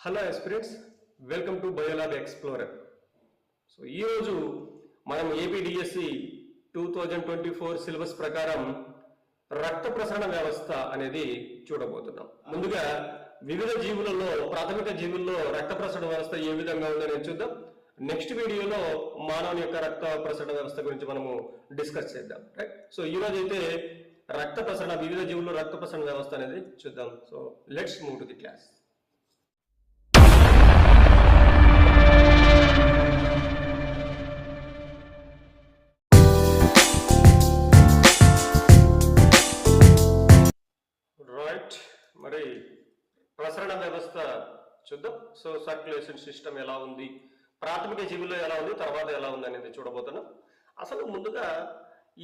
Hello aspirants, welcome to biolab explorer. So ఈరోజు మనం APDSC 2024 syllabus ప్రకారం రక్త ప్రసరణ వ్యవస్థ అనేది చూడబోతున్నాం. ముందుగా వివిధ జీవులలో ప్రాథమిక జీవుల్లో రక్త ప్రసరణ వ్యవస్థ ఏ విధంగా ఉందని చూద్దాం. నెక్స్ట్ వీడియోలో మానవుని యొక్క రక్త ప్రసరణ వ్యవస్థ గురించి మనము డిస్కస్ చేద్దాం. రైట్. సో ఈ రోజు అయితే రక్త ప్రసరణ వివిధ జీవుల్లో రక్త ప్రసరణ వ్యవస్థ అనేది చూద్దాం. So let's move to the class. మరి ప్రసరణ వ్యవస్థ చూద్దాం. సో సర్క్యులేషన్ సిస్టమ్ ఎలా ఉంది, ప్రాథమిక జీవుల్లో ఎలా ఉంది, తర్వాత ఎలా ఉంది అనేది చూడబోతున్నాం. అసలు ముందుగా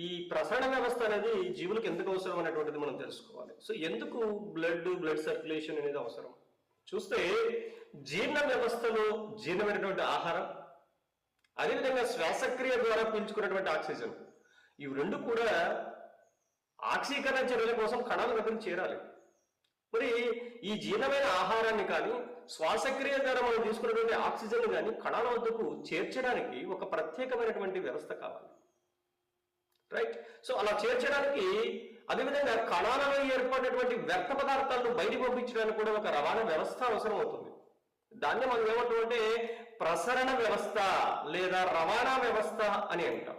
ఈ ప్రసరణ వ్యవస్థ అనేది జీవులకు ఎందుకు అవసరం అనేటువంటిది మనం తెలుసుకోవాలి. సో ఎందుకు బ్లడ్ సర్క్యులేషన్ అనేది అవసరం చూస్తే, జీర్ణ వ్యవస్థలో జీర్ణమైనటువంటి ఆహారం, అదేవిధంగా శ్వాసక్రియ ద్వారా పీల్చుకున్నటువంటి ఆక్సిజన్, ఇవి రెండు కూడా ఆక్సీకరణ చర్యల కోసం కణాల దగ్గర చేరాలి. మరి ఈ జీర్ణమైన ఆహారాన్ని కానీ శ్వాసక్రియ ద్వారా మనం తీసుకున్నటువంటి ఆక్సిజన్ కానీ కణాల వద్దకు చేర్చడానికి ఒక ప్రత్యేకమైనటువంటి వ్యవస్థ కావాలి. రైట్. సో అలా చేర్చడానికి, అదేవిధంగా కణాలలో ఏర్పడినటువంటి వ్యర్థ పదార్థాలను బయట పంపించడానికి కూడా ఒక రవాణా వ్యవస్థ అవసరం అవుతుంది. దాన్ని మనం ఏమంటామంటే ప్రసరణ వ్యవస్థ లేదా రవాణా వ్యవస్థ అని అంటాం.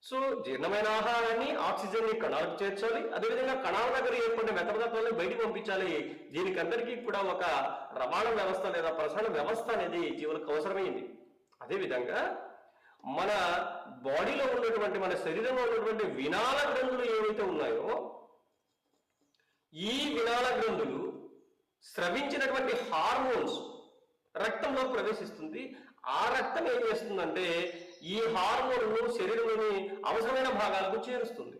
సో జీర్ణమైన ఆహారాన్ని, ఆక్సిజన్ ని కణాలకు చేర్చాలి, అదేవిధంగా కణాల దగ్గర ఏర్పడిన వ్యర్థ పదార్థాలను బయటకు పంపించాలి. దీనికి అందరికీ కూడా ఒక రవాణా వ్యవస్థ లేదా ప్రసరణ వ్యవస్థ అనేది జీవులకు అవసరమైంది. అదేవిధంగా మన బాడీలో ఉన్నటువంటి, మన శరీరంలో ఉన్నటువంటి వినాళ గ్రంథులు ఏవైతే ఉన్నాయో, ఈ వినాళ గ్రంథులు స్రవించినటువంటి హార్మోన్స్ రక్తంలో ప్రవేశిస్తుంది. ఆ రక్తం ఏం చేస్తుందంటే ఈ హార్మోన్లు శరీరంలోని అవసరమైన భాగాలకు చేరుస్తుంది.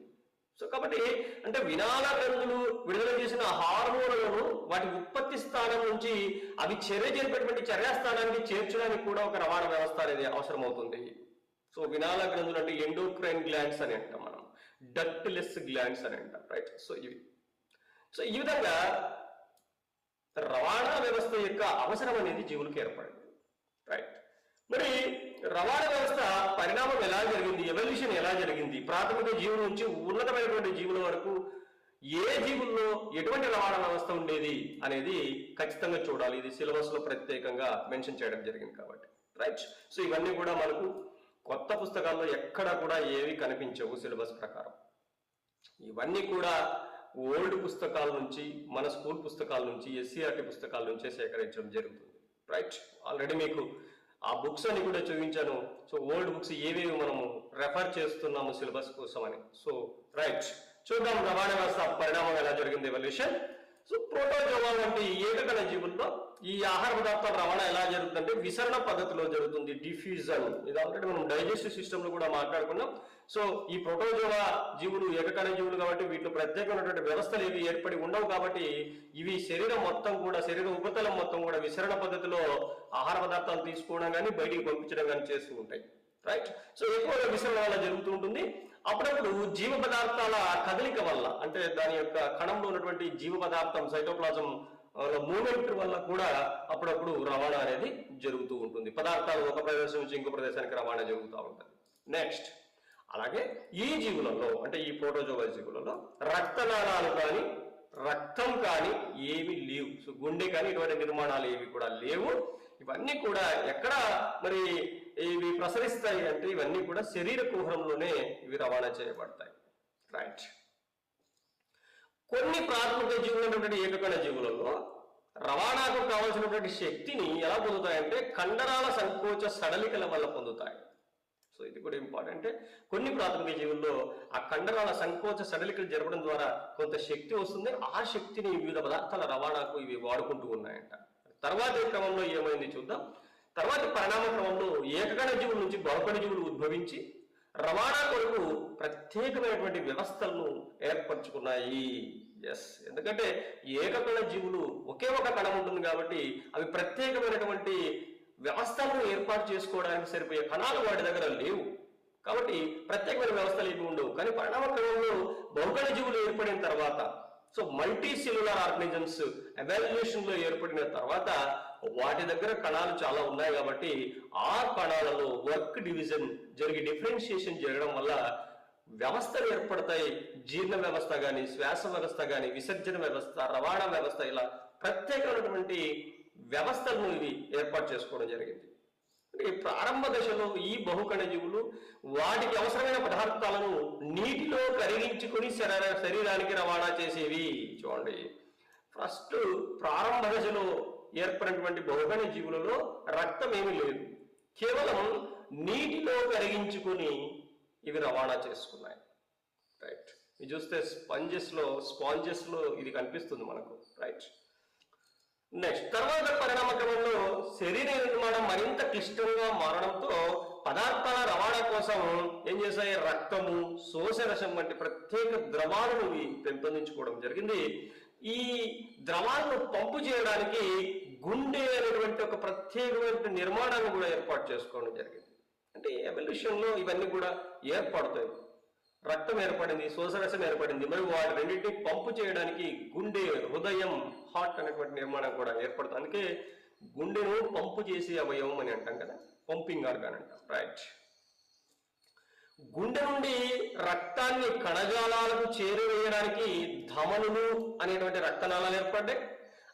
సో కాబట్టి అంటే వినాళ గ్రంథులు విడుదల చేసిన హార్మోన్లను వాటి ఉత్పత్తి స్థానం నుంచి అవి చర్య జరిపేటువంటి చర్యాస్థానానికి చేర్చడానికి కూడా ఒక రవాణా వ్యవస్థ అనేది అవసరం అవుతుంది. సో వినాళ గ్రంథులు అంటే ఎండోక్రైన్ గ్లాండ్స్ అని అంటాం, మనం డక్ట్లెస్ గ్లాండ్స్ అని అంటాం. రైట్. సో ఈ విధంగా రవాణా వ్యవస్థ యొక్క అవసరం అనేది జీవులకు ఏర్పడింది. రైట్. మరి రవాణా వ్యవస్థ పరిణామం ఎలా జరిగింది, ఎవల్యూషన్ ఎలా జరిగింది, ప్రాథమిక జీవుల నుంచి ఉన్నతమైనటువంటి జీవుల వరకు ఏ జీవుల్లో ఎటువంటి రవాణా వ్యవస్థ ఉండేది అనేది ఖచ్చితంగా చూడాలి. ఇది సిలబస్ లో ప్రత్యేకంగా మెన్షన్ చేయడం జరిగింది కాబట్టి. రైట్. సో ఇవన్నీ కూడా మనకు కొత్త పుస్తకాల్లో ఎక్కడ కూడా ఏవి కనిపించవు సిలబస్ ప్రకారం. ఇవన్నీ కూడా ఓల్డ్ పుస్తకాల నుంచి, మన స్కూల్ పుస్తకాల నుంచి, ఎస్సీఆర్టీ పుస్తకాల నుంచే సేకరించడం జరుగుతుంది. రైట్. ఆల్రెడీ మీకు ఆ బుక్స్ అని కూడా చూపించాను. సో ఓల్డ్ బుక్స్ ఏవేవి మనము రెఫర్ చేస్తున్నాము సిలబస్ కోసం అని. సో రైట్, చూద్దాం రవాణా వ్యవస్థ పరిణామం ఎలా జరిగింది, ఎవల్యూషన్. సో ప్రోటోజోవా వంటి ఏకకణ జీవుల్లో ఈ ఆహార పదార్థాల రవాణా ఎలా జరుగుతుందంటే విసరణ పద్ధతిలో జరుగుతుంది, డిఫ్యూజన్. ఇది ఆల్రెడీ మనం డైజెస్టివ్ సిస్టమ్ లో కూడా మాట్లాడుకున్నాం. సో ఈ ప్రోటోజోవా జీవులు ఏకకణ జీవులు కాబట్టి వీటిలో ప్రత్యేకమైనటువంటి వ్యవస్థలు ఏవి ఏర్పడి ఉండవు. కాబట్టి ఇవి శరీరం మొత్తం కూడా, శరీర ఉపరితలం మొత్తం కూడా విసరణ పద్ధతిలో ఆహార పదార్థాలు తీసుకోవడం కానీ బయటికి పంపించడం కానీ చేస్తూ ఉంటాయి. రైట్. సో ఎక్కువగా విసరణ వల్ల జరుగుతూ ఉంటుంది. అప్పుడప్పుడు జీవ పదార్థాల కదలిక వల్ల, అంటే దాని యొక్క కణంలో ఉన్నటువంటి జీవ పదార్థం సైటోప్లాజం మూవ్మెంట్ వల్ల కూడా అప్పుడప్పుడు రవాణా అనేది జరుగుతూ ఉంటుంది. పదార్థాలు ఒక ప్రదేశం నుంచి ఇంకో ప్రదేశానికి రవాణా జరుగుతూ ఉంటుంది. నెక్స్ట్, అలాగే ఈ జీవులలో, అంటే ఈ ప్రోటోజోవా జీవులలో రక్తనాళాలు కానీ రక్తం కానీ ఏవి లేవు. సో గుండె కానీ ఇటువంటి నిర్మాణాలు ఏవి కూడా లేవు. ఇవన్నీ కూడా ఎక్కడ మరి ఇవి ప్రసరిస్తాయి అంటే ఇవన్నీ కూడా శరీర కుహరంలోనే ఇవి రవాణా చేయబడతాయి. రైట్. కొన్ని ప్రాథమిక జీవులు ఉన్నటువంటి ఏకకణ జీవులలో రవాణాకు కావాల్సినటువంటి శక్తిని ఎలా పొందుతాయంటే కండరాల సంకోచ సడలికల వల్ల పొందుతాయి. సో ఇది కూడా ఇంపార్టెంట్. కొన్ని ప్రాథమిక జీవుల్లో ఆ కండరాల సంకోచ సడలికలు జరపడం ద్వారా కొంత శక్తి వస్తుంది. ఆ శక్తిని వివిధ పదార్థాల రవాణాకు ఇవి వాడుకుంటూ ఉన్నాయంట. తర్వాతి క్రమంలో ఏమైంది చూద్దాం. తర్వాతి పరిణామ క్రమంలో ఏకకణ జీవుల నుంచి బహుకణ జీవులు ఉద్భవించి రవాణా కొరకు ప్రత్యేకమైనటువంటి వ్యవస్థలను ఏర్పరచుకున్నాయి. ఎస్, ఎందుకంటే ఏకకణ జీవులు ఒకే ఒక కణం ఉంటుంది కాబట్టి అవి ప్రత్యేకమైనటువంటి వ్యవస్థలను ఏర్పాటు చేసుకోవడానికి సరిపోయే కణాలు వాటి దగ్గర లేవు. కాబట్టి ప్రత్యేకమైన వ్యవస్థలు ఏమి ఉండవు. కానీ పరిణామ క్రమంలో బహుకణ జీవులు ఏర్పడిన తర్వాత so multi cellular organisms evaluation లో ఏర్పడిన తర్వాత వాటి దగ్గర కణాలు చాలా ఉన్నాయి కాబట్టి ఆ కణాలలో వర్క్ డివిజన్ జరిగి డిఫరెన్షియేషన్ జరగడం వల్ల వ్యవస్థలు ఏర్పడతాయి. జీర్ణ వ్యవస్థ కానీ, శ్వాస వ్యవస్థ కానీ, విసర్జన వ్యవస్థ, రవాణా వ్యవస్థ, ఇలా ప్రత్యేకమైనటువంటి వ్యవస్థలను ఇవి ఏర్పాటు చేసుకోవడం జరిగింది. ప్రారంభ దశలో ఈ బహుకణ జీవులు వాటికి అవసరమైన పదార్థాలను నీటిలో కరిగించుకుని శరీరానికి రవాణా చేసేవి. చూడండి, ఫస్ట్ ప్రారంభ దశలో ఏర్పడినటువంటి బహుకణ జీవులలో రక్తం ఏమీ లేదు, కేవలం నీటిలో కరిగించుకుని ఇవి రవాణా చేసుకున్నాయి. రైట్, ఇది చూస్తే స్పాంజెస్ లో ఇది కనిపిస్తుంది మనకు. రైట్, నెక్స్ట్ తర్వాత పరిణామ క్రమంలో శరీర నిర్మాణం మరింత క్లిష్టంగా మారడంతో పదార్థాల రవాణా కోసం ఏం చేశాయి, రక్తము, శోషరసం వంటి ప్రత్యేక ద్రవాలను పెంపొందించుకోవడం జరిగింది. ఈ ద్రవాలను పంపు చేయడానికి గుండె అనేటువంటి ఒక ప్రత్యేకమైన నిర్మాణాన్ని కూడా ఏర్పాటు చేసుకోవడం జరిగింది. అంటే ఎవల్యూషన్ లో ఇవన్నీ కూడా ఏర్పడతాయి. రక్తం ఏర్పడింది, శోషరసం ఏర్పడింది, మరి వాటి రెండింటిని పంపు చేయడానికి గుండె, హృదయం, హార్ట్ అనేటువంటి నిర్మాణం కూడా ఏర్పడుతుంది. అందుకే గుండెను పంపు చేసే అవయవం అని అంటాం కదా, పంపింగ్ ఆర్గాన్ అంటాం. రైట్, గుండె నుండి రక్తాన్ని కణజాలాలకు చేరువేయడానికి ధమనులు అనేటువంటి రక్తనాళాలు ఏర్పడ్డాయి.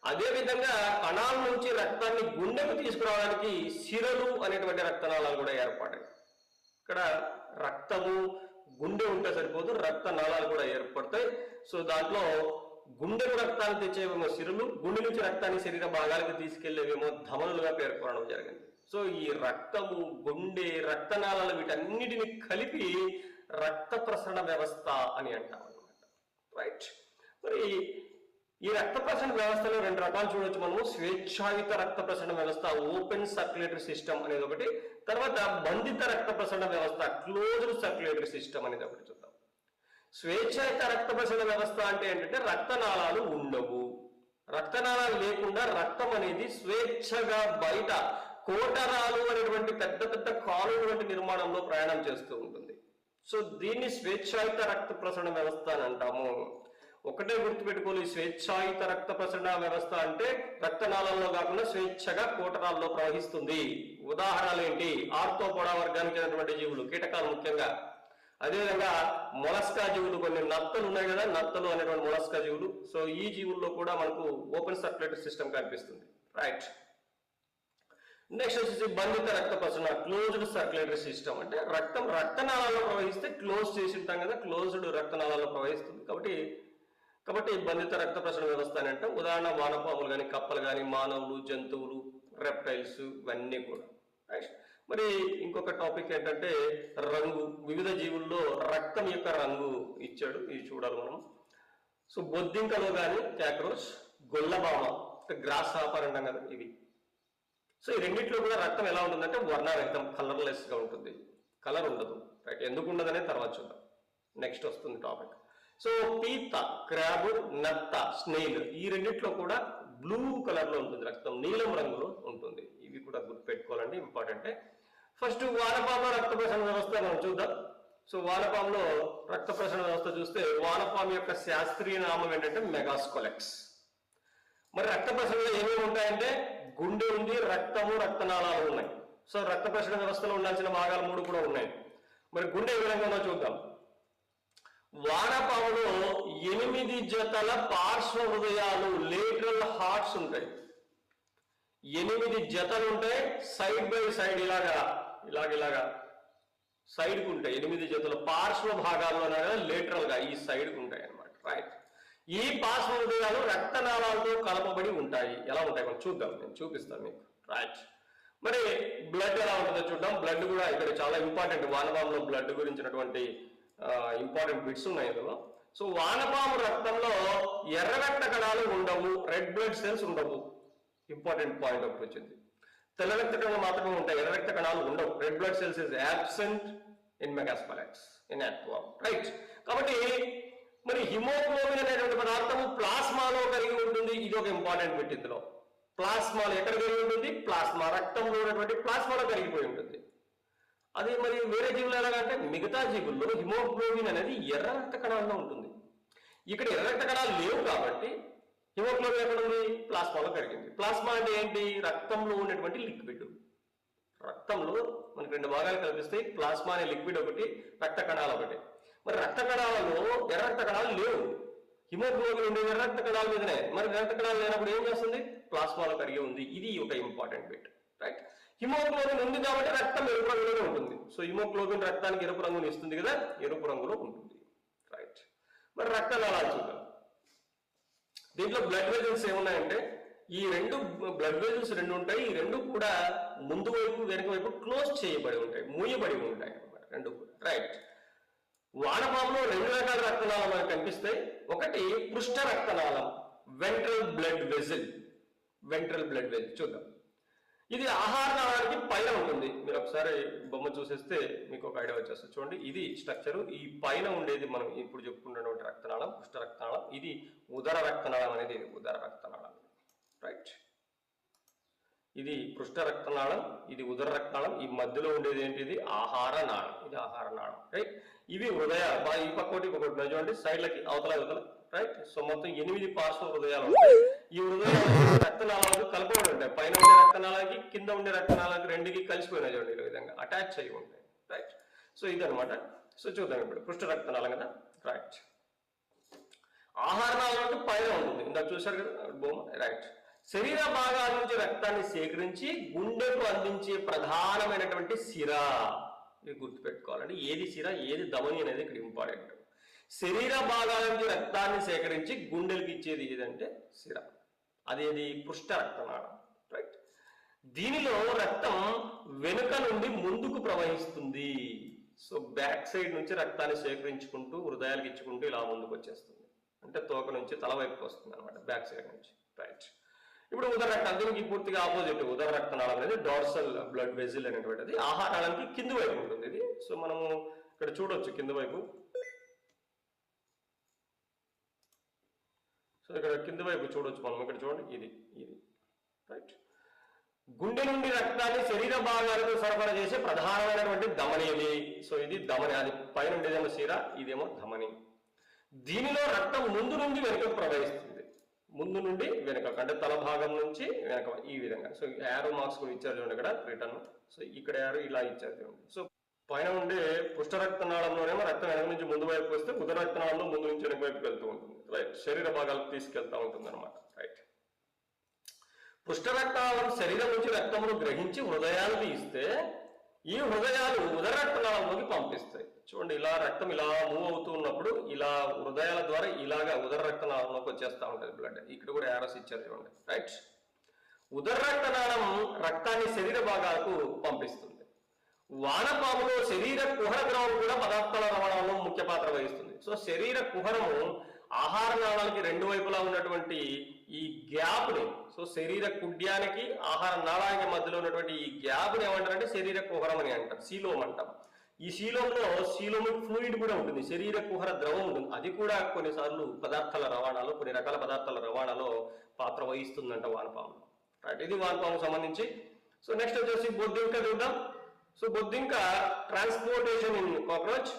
అదేవిధంగా కణాల నుంచి రక్తాన్ని గుండెకు తీసుకురావడానికి సిరలు అనేటువంటి రక్తనాళాలు కూడా ఏర్పడ్డాయి. ఇక్కడ రక్తము, గుండె ఉంటే సరిపోదు, రక్తనాళాలు కూడా ఏర్పడతాయి. సో దాంట్లో గుండెకు రక్తాన్ని తెచ్చేవేమో సిరలు, గుండె నుంచి రక్తాన్ని శరీర భాగాలకు తీసుకెళ్లేవేమో ధమనులుగా పేర్కొనడం జరిగింది. సో ఈ రక్తము, గుండె, రక్తనాళాలు వీటన్నిటిని కలిపి రక్త ప్రసరణ వ్యవస్థ అని అంటాం అన్నమాట. రైట్, మరి ఈ రక్త ప్రసరణ వ్యవస్థలో రెండు రకాలు చూడొచ్చు మనము. స్వేచ్ఛాయుత రక్త ప్రసరణ వ్యవస్థ, ఓపెన్ సర్క్యులేటరీ సిస్టమ్ అనేది ఒకటి. తర్వాత బంధిత రక్త ప్రసరణ వ్యవస్థ, క్లోజ్డ్ సర్క్యులేటరీ సిస్టమ్ అనేది ఒకటి చూద్దాం. స్వేచ్ఛాయుత రక్త ప్రసరణ వ్యవస్థ అంటే ఏంటంటే రక్తనాళాలు ఉండవు. రక్తనాళాలు లేకుండా రక్తం అనేది స్వేచ్ఛగా బయట కోటరాలు అనేటువంటి పెద్ద పెద్ద కాలువల వంటి నిర్మాణంలో ప్రయాణం చేస్తూ ఉంటుంది. సో దీన్ని స్వేచ్ఛాయుత రక్త ప్రసరణ వ్యవస్థ అని అంటాము. ఒకటే గుర్తుపెట్టుకోవాలి, స్వేచ్ఛాయుత రక్త ప్రసరణ వ్యవస్థ అంటే రక్తనాళాల్లో కాకుండా స్వేచ్ఛగా కోటరాల్లో ప్రవహిస్తుంది. ఉదాహరణలు ఏంటి, ఆర్థ్రోపోడా వర్గానికి చెందినటువంటి జీవులు, కీటకాలు ముఖ్యంగా. అదేవిధంగా మొలస్కా జీవులు, కొన్ని నత్తలు ఉన్నాయి కదా, నత్తలు అనేటువంటి మొలస్కా జీవులు. సో ఈ జీవుల్లో కూడా మనకు ఓపెన్ సర్క్యులేటరీ సిస్టమ్ కనిపిస్తుంది. రైట్, నెక్స్ట్ వచ్చేసి బంధిత రక్త ప్రసరణ, క్లోజ్డ్ సర్క్యులేటరీ సిస్టమ్. అంటే రక్తం రక్తనాళాల్లో ప్రవహిస్తే క్లోజ్ చేసి ఉంటాం కదా, క్లోజ్డ్ రక్తనాళాల్లో ప్రవహిస్తుంది కాబట్టి బంధిత రక్త ప్రసరణ వ్యవస్థ అని అంటాం. ఉదాహరణ వానపాములు కానీ, కప్పలు కానీ, మానవులు, జంతువులు, రెప్టైల్స్, ఇవన్నీ కూడా. మరి ఇంకొక టాపిక్ ఏంటంటే రంగు. వివిధ జీవుల్లో రక్తం యొక్క రంగు ఇచ్చాడు, ఇది చూడాలి మనం. సో బొద్దింకలో కానీ క్యాక్రోచ్, గొల్లబామ, గ్రాస్ హాపర్ అంటాం కదా, ఇవి. సో ఈ రెండిట్లో కూడా రక్తం ఎలా ఉంటుందంటే వర్ణరహితం, కలర్లెస్ గా ఉంటుంది, కలర్ ఉండదు. రైట్, ఎందుకు ఉండదనే తర్వాత చూద్దాం, నెక్స్ట్ వస్తుంది టాపిక్. సో పీత, క్రాబ్, నత్త, స్నేల్, ఈ రెండిట్లో కూడా బ్లూ కలర్ లో ఉంటుంది రక్తం, నీలం రంగులో ఉంటుంది. ఇవి కూడా గుర్తుపెట్టుకోవాలండి, ఇంపార్టెంటే. ఫస్ట్ వానపాములో రక్త ప్రసరణ వ్యవస్థ మనం చూద్దాం. సో వానపాములో రక్త ప్రసరణ వ్యవస్థ చూస్తే వానపాము యొక్క శాస్త్రీయ నామం ఏంటంటే మెగాస్కోలెక్స్. మరి రక్త ప్రసరణలో ఏమేమి ఉంటాయంటే గుండె ఉంది, రక్తము, రక్తనాళాలు ఉన్నాయి. సో రక్త ప్రసరణ వ్యవస్థలో ఉండాల్సిన భాగాలు 3 కూడా ఉన్నాయి. మరి గుండె ఏ విధంగా ఉందో చూద్దాం. వానపాములో 8 జతల పార్శ్వ హృదయాలు, లేటరల్ హార్ట్స్ ఉంటాయి. 8 జతలు ఉంటాయి, సైడ్ బై సైడ్ ఇలాగా సైడ్ కు ఉంటాయి. 8 జతలు పార్శ్వ భాగాల్లో లేటరల్ గా ఈ సైడ్ కు ఉంటాయి అన్నమాట. రైట్, ఈ పార్శ్వ హృదయాలు రక్తనాళాలతో కలపబడి ఉంటాయి. ఎలా ఉంటాయి మనం చూద్దాం, నేను చూపిస్తాను మీకు. రైట్, మరి బ్లడ్ ఎలా ఉంటుందో చూద్దాం. బ్లడ్ కూడా ఇక్కడ చాలా ఇంపార్టెంట్. వానపాములో బ్లడ్ గురించినటువంటి ఇంపార్టెంట్ బిట్స్ ఉన్నాయి ఇందులో. సో వానపాము రక్తంలో ఎర్ర రక్త కణాలు ఉండవు, రెడ్ బ్లడ్ సెల్స్ ఉండవు. ఇంపార్టెంట్ పాయింట్ ఒకటి వచ్చింది. తెల్ల రక్త కణాలు మాత్రమే ఉంటాయి, ఎర్ర రక్త కణాలు ఉండవు. Red blood cells is absent in Megascolex, in యాక్వామ్. రైట్, కాబట్టి మరి హిమోగ్లోబిన్ అనేటువంటి పదార్థము ప్లాస్మాలో కలిగి ఉంటుంది. ఇది ఒక ఇంపార్టెంట్ బిట్ ఇందులో. ప్లాస్మాలో ఎక్కడ కలిగి ఉంటుంది? ప్లాస్మా, రక్తంలో ఉన్నటువంటి ప్లాస్మాలో కరిగిపోయి ఉంటుంది. అది మరి వేరే జీవులు ఎలాగంటే మిగతా జీవుల్లో హిమోగ్లోబిన్ అనేది ఎర్ర రక్త కణాల్లో ఉంటుంది. ఇక్కడ ఎర్ర రక్త కణాలు లేవు కాబట్టి హిమోగ్లోబిన్ ఎక్కడ ఉంది? ప్లాస్మాలో కరిగింది. ప్లాస్మా అంటే ఏంటి? రక్తంలో ఉన్నటువంటి లిక్విడ్. రక్తంలో మనకి రెండు భాగాలు కనిపిస్తాయి, ప్లాస్మా అనే లిక్విడ్ ఒకటి, రక్త కణాలు ఒకటి. మరి రక్త కణాలలో ఎర్ర రక్త కణాలు లేవు, హిమోగ్లోబిన్ ఉండేది ఎర్ర రక్త కణాల మీదనే. మరి రక్త కణాలు లేనప్పుడు ఏం చేస్తుంది? ప్లాస్మాలో కరిగి ఉంది. ఇది ఒక ఇంపార్టెంట్ బిట్, రైట్? హిమోగ్లోబిన్ ఉంది కాబట్టి రక్తం ఎరుపు రంగులోనే ఉంటుంది. సో హిమోగ్లోబిన్ రక్తానికి ఎరుపు రంగుని ఇస్తుంది కదా, ఎరుపు రంగులో ఉంటుంది, రైట్? మరి రక్త నాళాలు చూద్దాం. దీంట్లో బ్లడ్ వెజల్స్ ఏమున్నాయంటే ఈ రెండు బ్లడ్ వెజల్స్ రెండు ఉంటాయి. ఈ రెండు కూడా ముందు వైపు వెనక వైపు క్లోజ్ చేయబడి ఉంటాయి, మూయబడి ఉంటాయి అన్నమాట, రెండు కూడా, రైట్? వానపాములో రెండు రకాల రక్తనాళాలు మనకు కనిపిస్తాయి. ఒకటి పృష్ఠ రక్తనాళం, ventral blood vessel. Ventral blood vessel చూద్దాం. ఇది ఆహార నాళానికి పైన ఉంటుంది. మీరు ఒకసారి బొమ్మ చూసేస్తే మీకు ఒక ఐడియా వచ్చేస్తుంది. చూడండి, ఇది స్ట్రక్చరు. ఈ పైన ఉండేది మనం ఇప్పుడు చెప్పుకున్నటువంటి రక్తనాళం, పృష్ఠ రక్తనాళం. ఇది ఉదర రక్తనాళం అనేది, ఇది ఉదర రక్తనాళం, రైట్? ఇది పృష్ఠ రక్తనాళం, ఇది ఉదర రక్తనాళం. ఈ మధ్యలో ఉండేది ఏంటిది? ఆహార నాళం. ఇది ఆహార నాళం, రైట్? ఇవి హృదయాలు. ఈ పక్కోటి ఒకటి చూడండి, సైడ్లకి అవతల, రైట్? సో మొత్తం 8 పార్శ్వ హృదయాలు ఉంటాయి. ఈ హృదయాలు రక్తనాళాలకు కలుపుకొని ఉంటాయి. పైన ఉండే రక్తనాళాలకి కింద ఉండే రక్తనాళాలకి రెండుకి కలిసిపోయినాయి చూడండి, ఈ విధంగా అటాచ్ అయ్యి ఉంటాయి, రైట్? సో ఇదనమాట. సో చూద్దాం ఇప్పుడు పృష్ఠ రక్తనాళం కదా, రైట్? ఆహార నాళం పైన ఉంటుంది, ఇందాక చూశారు కదా బొమ్మ, రైట్? శరీర భాగాల నుంచి రక్తాన్ని సేకరించి గుండెకు అందించే ప్రధానమైనటువంటి సిర. ఇది గుర్తుపెట్టుకోవాలండి, ఏది సిర ఏది ధమని అనేది ఇక్కడ ఇంపార్టెంట్. శరీర భాగాల నుంచి రక్తాన్ని సేకరించి గుండెలకు ఇచ్చేది ఏదంటే సిర, అదేది? పృష్ఠ రక్తనాళం, రైట్? దీనిలో రక్తం వెనుక నుండి ముందుకు ప్రవహిస్తుంది. సో బ్యాక్ సైడ్ నుంచి రక్తాన్ని సేకరించుకుంటూ హృదయాలకు ఇచ్చుకుంటూ ఇలా ముందుకు వచ్చేస్తుంది. అంటే తోక నుంచి తల వైపుకి వస్తుంది అనమాట, బ్యాక్ సైడ్ నుంచి, రైట్? ఇప్పుడు ఉదర రక్తం, దీనికి పూర్తిగా ఆపోజిట్. ఉదర రక్తనాళం అనేది డార్సల్ బ్లడ్ వెజిల్ అనేటువంటిది ఆహారానికి కింది వైపు ఉంటుంది ఇది. సో మనము ఇక్కడ చూడొచ్చు కింది వైపు. సో ఇక్కడ కింది వైపు చూడొచ్చు మనం, ఇక్కడ చూడండి, ఇది ఇది, రైట్? గుండె నుండి రక్తాన్ని శరీర భాగాలకు సరఫరా చేసే ప్రధానమైనటువంటి ధమని ఇది. సో ఇది ధమని, అది పైన ఉండేదేమో సిర, ఇదేమో ధమని. దీనిలో రక్తం ముందు నుండి వెనుకకు ప్రవహిస్తుంది. ముందు నుండి వెనక అంటే తల భాగం నుంచి వెనక, ఈ విధంగా. సో యారో మార్క్స్ కూడా ఇచ్చారు చూడండి ఇక్కడ రిటర్న్. సో ఇక్కడ యారో ఇలా ఇచ్చారు చూడండి. సో పైన ఉండే పృష్ఠ రక్తనాళంలోనేమో రక్తం వెనక నుంచి ముందు వైపు వస్తే ఉదర రక్తనాళంలో ముందు నుంచి వెనక వైపుకి వెళ్తూ ఉంటుంది, రైట్? శరీర భాగాలకు తీసుకెళ్తా ఉంటుంది అనమాట, రైట్? పృష్ఠ రక్తనాళం శరీరం నుంచి రక్తమును గ్రహించి హృదయానికి ఇస్తే ఈ హృదయాలు ఉదర రక్తనాళంలోకి పంపిస్తాయి. చూడండి, ఇలా రక్తం ఇలా మూవ్ అవుతూ ఉన్నప్పుడు ఇలా హృదయాల ద్వారా ఇలాగా ఉదర రక్తనాళంలోకి వచ్చేస్తూ ఉంటుంది బ్లడ్. ఇక్కడ కూడా యారోస్ ఇచ్చారు చూడండి, రైట్? ఉదర రక్తనాళం రక్తాన్ని శరీర భాగాలకు పంపిస్తుంది. వానపాములో శరీర కుహర ద్రవం కూడా పదార్థాల రవాణాలో ముఖ్య పాత్ర వహిస్తుంది. సో శరీర కుహరము ఆహార నాళాలకి రెండు వైపులా ఉన్నటువంటి ఈ గ్యాప్ ని, సో శరీర కుడ్యానికి ఆహార నాళానికి మధ్యలో ఉన్నటువంటి ఈ గ్యాప్ ని ఏమంటారంటే శరీర కుహరం అని అంటారు, సీలోమ్ అంటాం. ఈ శీలంలో శీలోమిక్ ఫ్లూయిడ్ కూడా ఉంటుంది, శరీర కుహర ద్రవం ఉంటుంది. అది కూడా కొన్నిసార్లు పదార్థాల రవాణాలో, కొన్ని రకాల పదార్థాల రవాణాలో పాత్ర వహిస్తుందంట వానపాము, రైట్? ఇది వానపాముకు సంబంధించి. సో నెక్స్ట్ వచ్చేసి బొద్దింక చూద్దాం. సో బొద్దింక ట్రాన్స్పోర్టేషన్ ఇన్ కాక్రోచ్.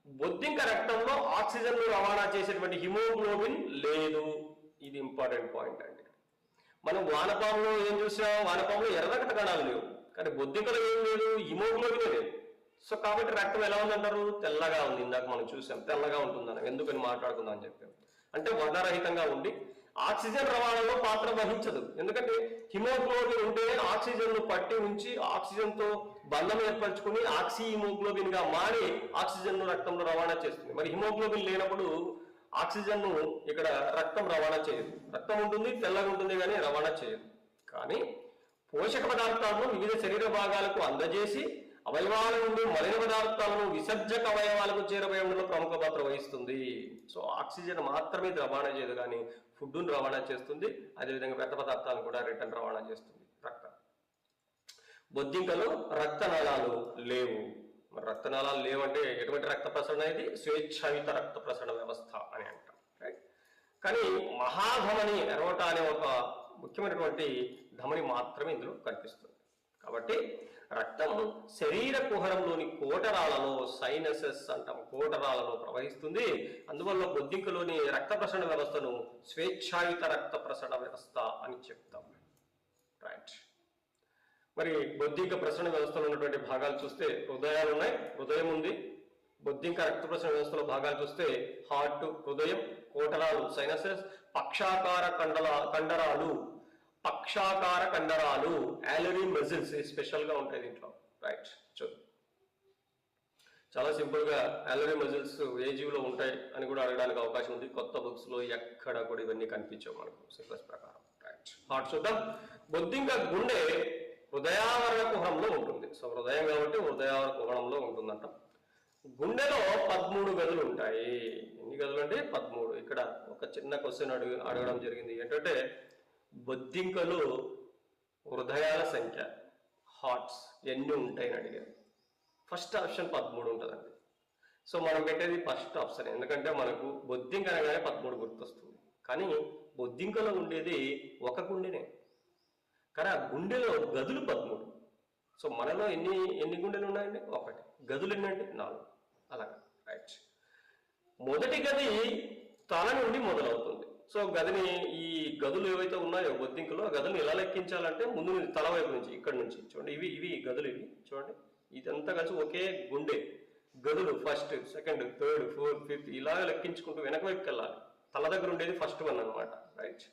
బొద్దింక రక్తంలో ఆక్సిజన్ రవాణా చేసేటువంటి హిమోగ్లోబిన్ లేదు. ఇది ఇంపార్టెంట్ పాయింట్ అండి. మనం వానపాములో ఏం చూసాం? వానపాములో ఎర్ర రక్త కణాలు లేవు, కానీ బొద్దింకలో ఏం లేదు? హిమోగ్లోబిన్ లేదు. సో కాబట్టి రక్తం ఎలా ఉందంటారు? తెల్లగా ఉంది. ఇందాక మనం చూసాం తెల్లగా ఉంటుందని, ఎందుకని మాట్లాడుకుందాం అని చెప్పాం. అంటే వర్ణరహితంగా ఉండి ఆక్సిజన్ రవాణాలో పాత్ర వహించదు. ఎందుకంటే హిమోగ్లోబిన్ ఉంటే ఆక్సిజన్ ను పట్టి ఉంచి ఆక్సిజన్ తో బంధం ఏర్పరచుకుని ఆక్సి హిమోగ్లోబిన్ గా మారి ఆక్సిజన్ ను రక్తంలో రవాణా చేస్తుంది. మరి హిమోగ్లోబిన్ లేనప్పుడు ఆక్సిజన్ ను ఇక్కడ రక్తం రవాణా చేయదు. రక్తం ఉంటుంది, తెల్లగా ఉంటుంది, కానీ రవాణా చేయదు. కానీ పోషక పదార్థాలను వివిధ శరీర భాగాలకు అందజేసి అవయవాల నుండి మలిన పదార్థాలను విసర్జక అవయవాలకు చేరవేయడంలో ప్రముఖ పాత్ర వహిస్తుంది. సో ఆక్సిజన్ మాత్రమే రవాణా చేయదు, కానీ ఫుడ్ను రవాణా చేస్తుంది. అదేవిధంగా వ్యర్థ పదార్థాలను కూడా రిటర్న్ రవాణా చేస్తుంది రక్తం. బొద్దింకలో రక్తనాళాలు లేవు. మరి రక్తనాళాలు లేవంటే ఎటువంటి రక్త ప్రసరణ? ఇది స్వేచ్ఛాయుత రక్త ప్రసరణ వ్యవస్థ అని అంటాం, రైట్? కానీ మహాధమని ఎరోటా అనే ఒక ముఖ్యమైనటువంటి ధమని మాత్రమే ఇందులో కనిపిస్తుంది. కాబట్టి రక్తం శరీర కుహరంలోని కోటరాలలో, సైనసెస్ అంటాం, కోటరాలలో ప్రవహిస్తుంది. అందువల్ల బొద్దింకలోని రక్త ప్రసరణ వ్యవస్థను స్వేచ్ఛాయుత రక్త ప్రసరణ వ్యవస్థ అని చెప్తాం. రైట్. మరి బొద్దింక ప్రసరణ వ్యవస్థలో ఉన్నటువంటి భాగాలు చూస్తే హృదయాలు ఉన్నాయి, హృదయం ఉంది. బొద్దింక రక్త ప్రసరణ వ్యవస్థలో భాగాలు చూస్తే హార్ట్, హృదయం, కోటరాలు, సైనసెస్, పక్షాకార కండరాలు, పక్షాకార కండరాలు, యాలరీ మజిల్స్ స్పెషల్ గా ఉంటాయి దీంట్లో. రైట్. చూద్దాం. చాలా సింపుల్ గా యాలరీ మజిల్స్ ఏ జీవిలో ఉంటాయి అని కూడా అడగడానికి అవకాశం ఉంది. కొత్త బుక్స్ లో ఎక్కడ కూడా ఇవన్నీ కనిపించవు మనకు సిలబస్ ప్రకారం. రైట్. హార్ట్ చూద్దాం. బొద్దింక గుండె హృదయావరణ కుహరంలో ఉంటుంది. సో హృదయం కాబట్టి హృదయావరణ కుహరంలో ఉంటుందంట. గుండెలో 13 గదులు ఉంటాయి. ఎన్ని గదులు అంటే 13. ఇక్కడ ఒక చిన్న క్వశ్చన్ అడగడం జరిగింది ఏంటంటే బొద్దింకలు హృదయాల సంఖ్య, హార్ట్స్ ఎన్ని ఉంటాయని అడిగారు. ఫస్ట్ ఆప్షన్ 13 ఉంటుందండి. సో మనం పెట్టేది ఫస్ట్ ఆప్షన్, ఎందుకంటే మనకు బొద్దింక అనగానే 13 గుర్తొస్తుంది. కానీ బొద్దింకలో ఉండేది ఒక గుండెనే, కానీ ఆ గుండెలో గదులు 13. సో మనలో ఎన్ని గుండెలు ఉన్నాయండి? 1. గదులు ఎన్ని అంటే 4. అలాగా. రైట్. మొదటి గది తల నుండి మొదలవుతుంది. సో గదిని, ఈ గదులు ఏవైతే ఉన్నాయో బొద్దింకలో, ఆ గదులు ఎలా లెక్కించాలంటే ముందు నుంచి తల వైపు నుంచి, ఇక్కడ నుంచి చూడండి. ఇవి గదులు, ఇవి చూడండి. ఇదంతా కలిసి ఒకే గుండె. గదులు first, second, third, fourth, fifth ఇలాగ లెక్కించుకుంటూ వెనక వైపుకి వెళ్ళాలి. తల దగ్గర ఉండేది ఫస్ట్ 1 అనమాట. రైట్.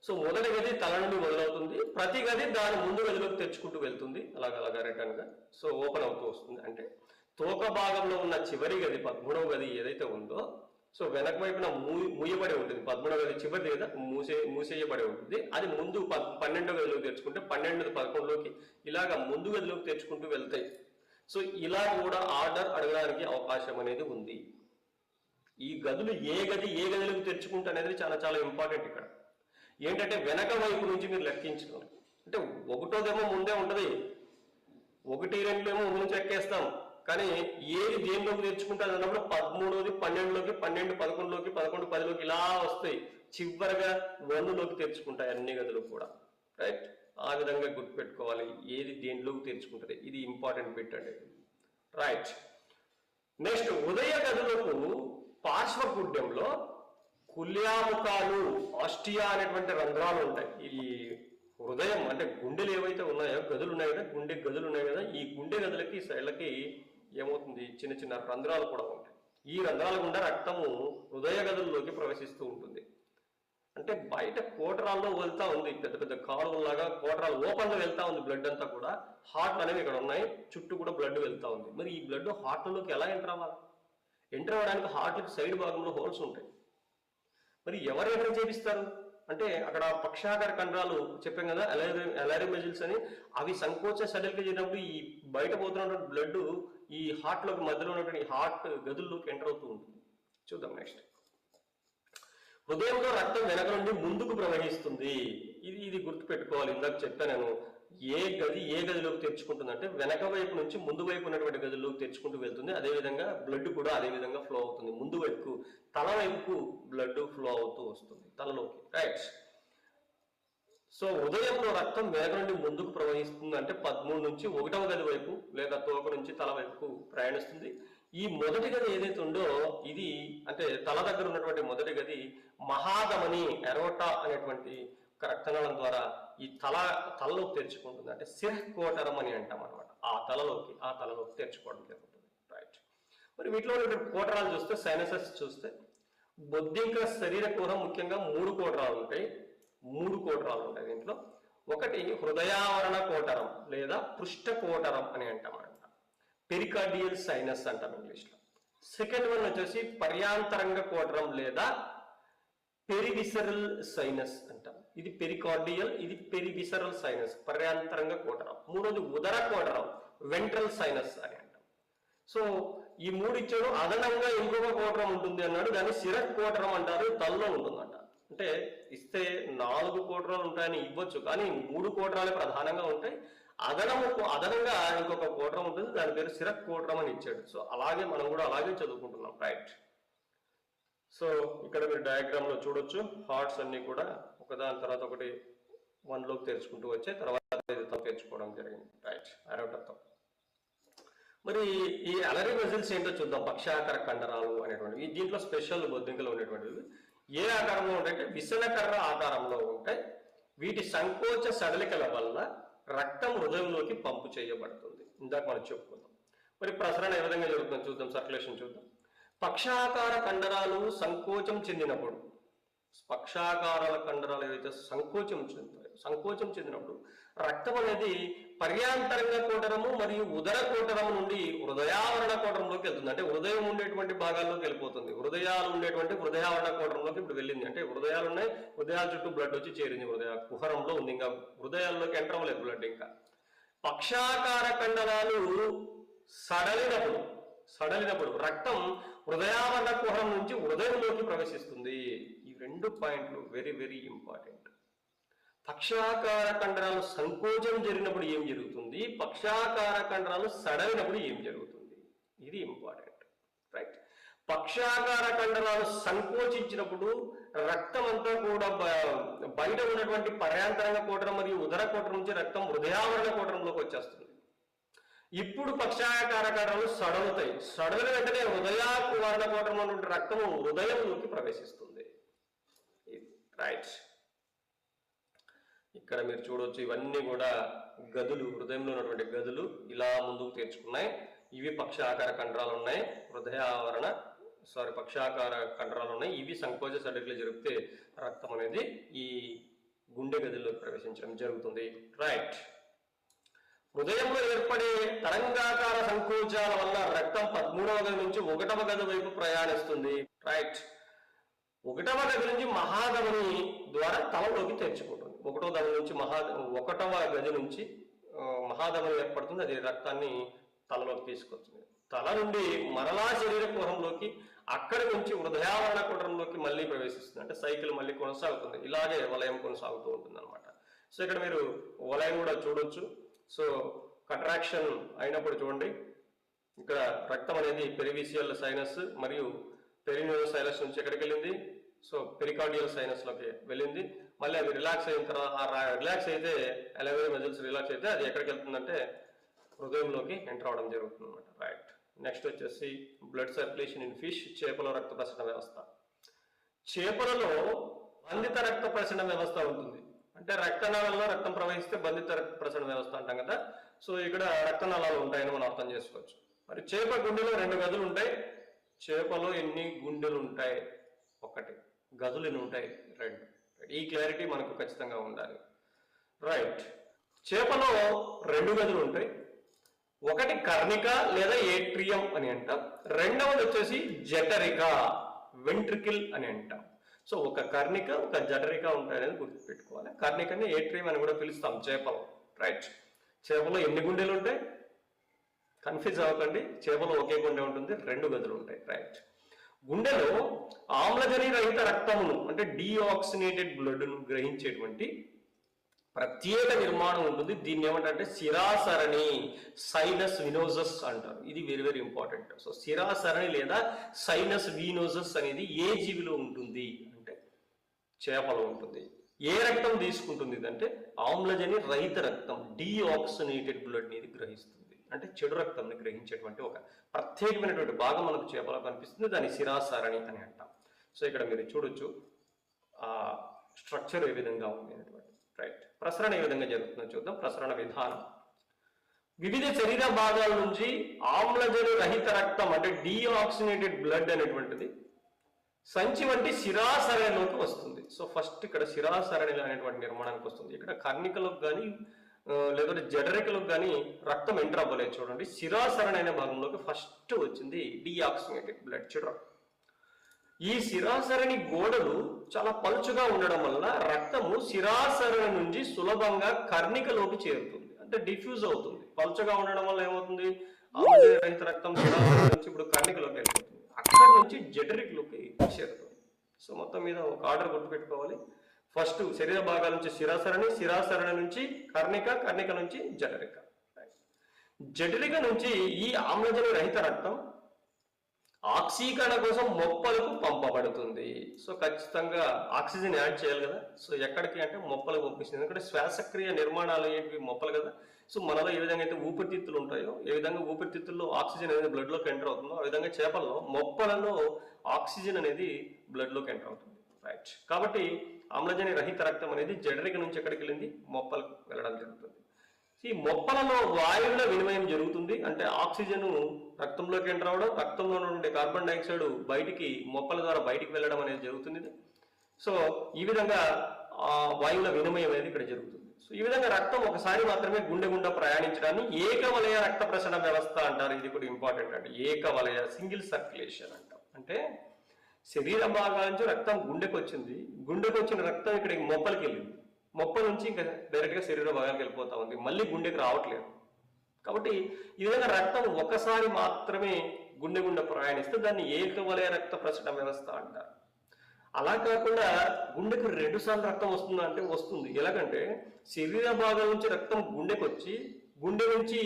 సో మొదటి గది తల నుండి మొదలవుతుంది. ప్రతి గది దాని ముందు గదిలోకి తెచ్చుకుంటూ వెళ్తుంది, అలాగ రిటర్న్ గా. సో ఓపెన్ అవుతూ వస్తుంది. అంటే తోక భాగంలో ఉన్న చివరి గది 13వ గది ఏదైతే ఉందో, సో వెనక వైపున మూయబడి ఉంటుంది. 13వ గది చివరిది కదా, మూసేయబడి ఉంటుంది. అది ముందు 12వ గదిలోకి తెచ్చుకుంటే 12, 11లోకి ఇలాగ ముందు గదిలోకి తెచ్చుకుంటూ వెళ్తాయి. సో ఇలా కూడా ఆర్డర్ అడగడానికి అవకాశం అనేది ఉంది. ఈ గదులు ఏ గదిలోకి తెచ్చుకుంటే అనేది చాలా చాలా ఇంపార్టెంట్. ఇక్కడ ఏంటంటే వెనక వైపు నుంచి మీరు లెక్కించుకోవాలి. అంటే ఒకటోదేమో ముందే ఉంటది, 1, 2 ఏమో ముందు నుంచి ఎక్కేస్తాం. కానీ ఏది దేనిలోకి తెచ్చుకుంటుంది అన్నప్పుడు 13లోకి, 12లోకి, 12, 11లోకి, 11, 10లోకి ఇలా వస్తాయి. చివరిగా 1లోకి తెచ్చుకుంటాయి అన్ని గదులు కూడా. రైట్. ఆ విధంగా గుర్తుపెట్టుకోవాలి ఏది దేనిలోకి తెచ్చుకుంటుంది. ఇది ఇంపార్టెంట్ బిట్ అండి. రైట్. నెక్స్ట్, ఉదయ గదులకు పార్శ్వగుడ్యంలో కుల్యాముఖాలు, ఆస్టియా అనేటువంటి రంధ్రాలు ఉంటాయి. ఈ హృదయం అంటే గుండెలు ఏవైతే ఉన్నాయో, గదులు ఉన్నాయి కదా, గుండె గదులు ఉన్నాయి కదా, ఈ గుండె గదులకి సైడ్లకి ఏమవుతుంది, చిన్న చిన్న రంధ్రాలు కూడా ఉంటాయి. ఈ రంధ్రాల గుండా రక్తము హృదయ గదుల్లోకి ప్రవేశిస్తూ ఉంటుంది. అంటే బయట కోటరాల్లో వెళ్తా ఉంది, పెద్ద పెద్ద కాలువలాగా కోటరాలు ఓపెన్ లో వెళ్తా ఉంది. బ్లడ్ అంతా కూడా, హార్ట్లు అనేవి ఇక్కడ ఉన్నాయి, చుట్టూ కూడా బ్లడ్ వెళ్తా ఉంది. మరి ఈ బ్లడ్ హార్ట్లలోకి ఎలా ఎంటర్ అవ్వాలి? ఎంటర్ అవ్వడానికి హార్ట్లకి సైడ్ భాగంలో హోల్స్ ఉంటాయి. మరి ఎవరు ఎంటర్ చేపిస్తారు అంటే అక్కడ పక్షాకార కండరాలు చెప్పాం కదా, అలరీ మజిల్స్ అని, అవి సంకోచ సడలిక చేసినప్పుడు ఈ బయట పోతున్నటువంటి బ్లడ్ ఈ హార్ట్ లోకి మధ్యలో ఉన్నటువంటి హార్ట్ గదుల్లోకి ఎంటర్ అవుతూ ఉంటుంది. చూద్దాం నెక్స్ట్. హృదయంలో రక్తం వెనక నుండి ముందుకు ప్రవహిస్తుంది. ఇది గుర్తుపెట్టుకోవాలి. ఇందాక చెప్పాను నేను, ఏ గదిలోకి తెచ్చుకుంటుందంటే వెనక వైపు నుంచి ముందు వైపు ఉన్నటువంటి గదుల్లోకి తెచ్చుకుంటూ వెళ్తుంది. అదేవిధంగా బ్లడ్ కూడా అదే విధంగా ఫ్లో అవుతుంది. ముందు వైపుకు, తల వైపుకు బ్లడ్ ఫ్లో అవుతూ వస్తుంది తలలోకి. రైట్. సో ఉదయంలో రక్తం వెనక నుండి ముందుకు ప్రవహిస్తుంది అంటే 13 నుంచి 1వ గది వైపు లేదా తోక నుంచి తల వైపుకు ప్రయాణిస్తుంది. ఈ మొదటి గది ఏదైతే ఉందో, ఇది అంటే తల దగ్గర ఉన్నటువంటి మొదటి గది మహాధమని, ఎరోటా అనేటువంటి రక్తనాళం ద్వారా ఈ తలలోకి తెరుచుకుంటుంది. అంటే శిరఃకోటరం అని అంటాం అనమాట. ఆ తలలోకి తెరుచుకోవడం జరుగుతుంది. రైట్. మరి వీటిలో ఉన్నటువంటి కోటరాలు చూస్తే, సైనసెస్ చూస్తే, బొద్దింక శరీర కుహరం ముఖ్యంగా 3 కోటరాలు ఉంటాయి. 3 కోటరాలు ఉంటాయి దీంట్లో. ఒకటి హృదయావరణ కోటరం లేదా పృష్ఠ కోటరం అని అంటాం అనమాట. పెరికార్డియల్ సైనస్ అంటాం ఇంగ్లీష్ లో. సెకండ్ వన్ వచ్చేసి పర్యాంతరంగ కోటరం లేదా పెరివిసరల్ సైనస్ అంటాం. ఇది పెరికార్డియల్, ఇది పెరివిసరల్ సైనస్, పర్యాంతరంగ కోటరం. మూడోది ఉదర కోటరం, వెంట్రల్ సైనస్ అని అంటాం. సో ఈ 3 ఇచ్చాడు. అదనంగా ఇంకొక కోటరం ఉంటుంది అన్నాడు, దాన్ని శిరః కోటరం అంటారు, తలలో ఉంటుందంట. అంటే ఇస్తే 4 కోటరాలు ఉంటాయని ఇవ్వచ్చు, కానీ 3 కోటరాలే ప్రధానంగా ఉంటాయి. అదనంగా ఇంకొక కోటరం ఉంటుంది, దాని పేరు శిరః కోటరం అని ఇచ్చాడు. సో అలాగే మనం కూడా అలాగే చదువుకుంటున్నాం. రైట్. సో ఇక్కడ మీరు డయాగ్రామ్ లో చూడొచ్చు, హార్ట్స్ అన్ని కూడా ఒకదాని తర్వాత ఒకటి 1లోకి తెరుచుకుంటూ వచ్చే తర్వాత తెచ్చుకోవడం జరిగింది. రైట్, అరవటత్వం. మరి ఈ అలరీ వెజల్స్ ఏంటో చూద్దాం. పక్షాకార కండరాలు అనేటువంటివి దీంట్లో స్పెషల్ బొద్దింకలు ఉండేటువంటివి ఏ ఆకారంలో ఉంటాయంటే విసనకర్ర ఆకారంలో ఉంటాయి. వీటి సంకోచ సడలికల వల్ల రక్తం హృదయంలోకి పంపు చేయబడుతుంది. ఇందాక మనం చెప్పుకుందాం. మరి ప్రసరణ ఏ విధంగా జరుగుతుందో చూద్దాం. సర్క్యులేషన్ చూద్దాం. పక్షాకార కండరాలు సంకోచం చెందినప్పుడు, పక్షాకారాల కండరాలు ఏవైతే సంకోచం చెందినప్పుడు రక్తం అనేది పర్యాంతరంగ కోటరము మరియు ఉదర కోటరము నుండి హృదయావరణ కోటరంలోకి వెళ్తుంది. అంటే హృదయం ఉండేటువంటి భాగాల్లోకి వెళ్ళిపోతుంది. హృదయాలు ఉండేటువంటి హృదయావరణ కోటరంలోకి ఇప్పుడు వెళ్ళింది. అంటే హృదయాలు ఉన్నాయి, హృదయాల చుట్టూ బ్లడ్ వచ్చి చేరింది, హృదయ కుహరంలో ఉంది. ఇంకా హృదయాల్లోకి ఎంటర్ అవ్వలేదు బ్లడ్. ఇంకా పక్షాకార కండరాలు సడలినప్పుడు రక్తం హృదయావరణ కుహరం నుంచి హృదయంలోకి ప్రవేశిస్తుంది. ఈ రెండు పాయింట్లు వెరీ వెరీ ఇంపార్టెంట్. పక్షాకార కండరాలు సంకోచం జరిగినప్పుడు ఏం జరుగుతుంది, పక్షాకార కండరాలు సడలినప్పుడు ఏం జరుగుతుంది, ఇది ఇంపార్టెంట్. రైట్. పక్షాకార కండరాలు సంకోచించినప్పుడు రక్తం అంతా కూడా బయట ఉన్నటువంటి పర్యాంతరంగ కోటరం మరియు ఉదర కోటరం నుంచి రక్తం హృదయావరణ కోటరంలోకి వచ్చేస్తుంది. ఇప్పుడు పక్షాకార కండరాలు సడలిన వెంటనే హృదయావరణ కోటరంలో ఉన్నటువంటి రక్తము హృదయంలోకి ప్రవేశిస్తుంది. రైట్. ఇక్కడ మీరు చూడవచ్చు, ఇవన్నీ కూడా గదులు, హృదయంలో ఉన్నటువంటి గదులు ఇలా ముందుకు తెరుచుకున్నాయి. ఇవి పక్షాకార కండరాలు ఉన్నాయి, పక్షాకార కండరాలు ఉన్నాయి. ఇవి సంకోచ సడలికలు జరిగితే రక్తం అనేది ఈ గుండె గదుల్లోకి ప్రవేశించడం జరుగుతుంది. రైట్. హృదయంలో ఏర్పడే తరంగాకార సంకోచాల వల్ల రక్తం 13వ గది నుంచి 1వ గది వైపు ప్రయాణిస్తుంది. రైట్. 1వ గది నుంచి మహాధమని ద్వారా తలలోకి తెరుచుకుంటుంది. 1వ గది నుంచి మహాధమని ఏర్పడుతుంది. అది రక్తాన్ని తలలోకి తీసుకొస్తుంది. తల నుండి మరలా శరీర కుహరంలోకి, అక్కడి నుంచి హృదయావరణ కుహరంలోకి మళ్ళీ ప్రవేశిస్తుంది. అంటే సైకిల్ మళ్ళీ కొనసాగుతుంది. ఇలాగే వలయం కొనసాగుతూ ఉంటుంది అనమాట. సో ఇక్కడ మీరు వలయం కూడా చూడొచ్చు. సో కంట్రాక్షన్ అయినప్పుడు చూడండి, ఇక్కడ రక్తం అనేది పెరివిసియల్ సైనస్ మరియు పెరినియల్ సైనస్ నుంచి ఎక్కడికి వెళ్ళింది, సో పెరికార్డియల్ సైనస్ లోకి వెళ్ళింది. మళ్ళీ అవి రిలాక్స్ అయిన తర్వాత, రిలాక్స్ అయితే అలరీ వెజల్స్ రిలాక్స్ అయితే అది ఎక్కడికి వెళ్తుందంటే హృదయంలోకి ఎంటర్ అవడం జరుగుతుంది అనమాట. రైట్. నెక్స్ట్ వచ్చేసి బ్లడ్ సర్క్యులేషన్ ఇన్ ఫిష్. చేపలో రక్త ప్రసరణ వ్యవస్థ. చేపలలో బంధిత రక్త ప్రసరణ వ్యవస్థ ఉంటుంది. అంటే రక్తనాళాల్లో రక్తం ప్రవహిస్తే బంధిత రక్త ప్రసరణ వ్యవస్థ అంటాం కదా. సో ఇక్కడ రక్తనాళాలు ఉంటాయని మనం అర్థం చేసుకోవచ్చు. మరి చేప గుండెలో 2 గదులు ఉంటాయి. చేపలో ఎన్ని గుండెలు ఉంటాయి? 1. గదులు ఎన్ని ఉంటాయి? 2. ఈ క్లారిటీ మనకు ఖచ్చితంగా ఉండాలి. రైట్. చేపలో 2 గదులు ఉంటాయి. 1 కర్ణిక లేదా ఏట్రియం అని అంటాం. 2వది వచ్చేసి జఠరిక, వెంట్రికిల్ అని అంటాం. సో ఒక కర్ణిక, ఒక జఠరిక ఉంటాయనేది గుర్తుపెట్టుకోవాలి. కర్ణికని ఏట్రియం అని కూడా పిలుస్తాం చేపలు. రైట్. చేపలో ఎన్ని గుండెలు ఉంటాయి? కన్ఫ్యూజ్ అవ్వకండి, చేపలో ఒకే గుండె ఉంటుంది, 2 గదులు ఉంటాయి. రైట్. గుండెలో ఆమ్లజని రహిత రక్తమును అంటే డీఆక్సినేటెడ్ బ్లడ్ ను గ్రహించేటువంటి ప్రత్యేక నిర్మాణం ఉంటుంది. దీన్ని ఏమంటారంటే శిరాసరణి, సైనస్ వినోజస్ అంటారు. ఇది వెరీ వెరీ ఇంపార్టెంట్. సో శిరాసరణి లేదా సైనస్ వీనోజస్ అనేది ఏ జీవిలో ఉంటుంది అంటే చేపలో ఉంటుంది. ఏ రక్తం తీసుకుంటుంది అంటే ఆమ్లజని రహిత రక్తం, డీఆక్సినేటెడ్ బ్లడ్ ని గ్రహిస్తుంది. అంటే చెడు రక్తంని గ్రహించేటువంటి ఒక ప్రత్యేకమైనటువంటి భాగం మనకు చేపలో కనిపిస్తుంది. దాన్ని శిరాసరణి అని అంటాం. సో ఇక్కడ మీరు చూడొచ్చు ఆ స్ట్రక్చర్ ఏ విధంగా ఉంది అనేటువంటి. రైట్. ప్రసరణ ఏ విధంగా జరుగుతుందో చూద్దాం. ప్రసరణ విధానం. వివిధ శరీర భాగాల నుంచి ఆమ్లజని రహిత రక్తం అంటే డీఆక్సినేటెడ్ బ్లడ్ అనేటువంటిది సంచి వంటి శిరాసరణిలోకి వస్తుంది. సో ఫస్ట్ ఇక్కడ శిరాసరణి అనేటువంటి నిర్మాణానికి వస్తుంది. ఇక్కడ కర్ణికలకు కానీ లేకపోతే జఠరికలకు కానీ రక్తం ఎంటర్ అవ్వలేదు. చూడండి, శిరాసరణి అనే భాగంలోకి ఫస్ట్ వచ్చింది డీఆక్సినేటెడ్ బ్లడ్, చెడు. ఈ శిరాసరణి గోడలు చాలా పలుచుగా ఉండడం వల్ల రక్తము శిరాసరణి నుంచి సులభంగా కర్ణికలోకి చేరుతుంది. అంటే డిఫ్యూజ్ అవుతుంది. పలుచగా ఉండడం వల్ల ఏమవుతుంది, ఆమ్లజని రహిత రక్తం శిరాసరణి నుంచి ఇప్పుడు కర్ణికలోకి వెళ్ళిపోతుంది. అక్కడ నుంచి జఠరికలోకి చేరుతుంది. సో మొత్తం మీద ఒక ఆర్డర్ గుర్తుపెట్టుకోవాలి. ఫస్ట్ శరీర భాగాల నుంచి శిరాసరణి, శిరాసరణి నుంచి కర్ణిక, కర్ణిక నుంచి జఠరిక. జఠరిక నుంచి ఈ ఆమ్లజని రహిత రక్తం ఆక్సీకరణ కోసం మొప్పలకు పంపబడుతుంది. సో ఖచ్చితంగా ఆక్సిజన్ యాడ్ చేయాలి కదా. సో ఎక్కడికి అంటే మొప్పలకు పంపిస్తుంది. ఎందుకంటే శ్వాసక్రియ నిర్మాణాలు ఏంటి మొప్పలు కదా. సో మనలో ఏ విధంగా అయితే ఊపిరితిత్తులు ఉంటాయో, ఏ విధంగా ఊపిరితిత్తుల్లో ఆక్సిజన్ అనేది బ్లడ్లోకి ఎంటర్ అవుతుందో, ఆ విధంగా చేపల్లో మొప్పలలో ఆక్సిజన్ అనేది బ్లడ్లోకి ఎంటర్ అవుతుంది. రైట్. కాబట్టి ఆమ్లజని రహిత రక్తం అనేది జఠరిక నుంచి ఎక్కడికి వెళ్ళింది, మొప్పలకు వెళ్ళడం జరుగుతుంది. ఈ మొప్పలలో వాయువుల వినిమయం జరుగుతుంది. అంటే ఆక్సిజన్ రక్తంలోకి ఎంటర్ అవడం, రక్తంలో ఉండే కార్బన్ డైఆక్సైడ్ బయటికి మొప్పల ద్వారా బయటికి వెళ్ళడం అనేది జరుగుతుంది. సో ఈ విధంగా వాయువుల వినిమయం అనేది ఇక్కడ జరుగుతుంది. సో ఈ విధంగా రక్తం ఒకసారి మాత్రమే గుండె గుండా ప్రయాణించడాన్ని ఏకవలయ రక్త ప్రసరణ వ్యవస్థ అంటారు. ఇది కూడా ఇంపార్టెంట్ అంటే ఏకవలయ, సింగిల్ సర్క్యులేషన్ అంటాం. అంటే శరీర భాగాల నుంచి రక్తం గుండెకు వచ్చింది, గుండెకు వచ్చిన రక్తం ఇక్కడ మొప్పలకి వెళ్ళింది, మొప్ప నుంచి ఇంకా డైరెక్ట్ గా శరీర భాగాలకు వెళ్ళిపోతా ఉంది, మళ్ళీ గుండెకి రావట్లేదు. కాబట్టి ఈ విధంగా రక్తం ఒకసారి మాత్రమే గుండె గుండె ప్రయాణిస్తే దాన్ని ఏకవలయ రక్త ప్రసరణ వ్యవస్థ అంటారు. అలా కాకుండా గుండెకు 2 సార్లు రక్తం వస్తుందా అంటే వస్తుంది. ఎలాగంటే శరీర భాగాల నుంచి రక్తం గుండెకు వచ్చి, గుండె నుంచి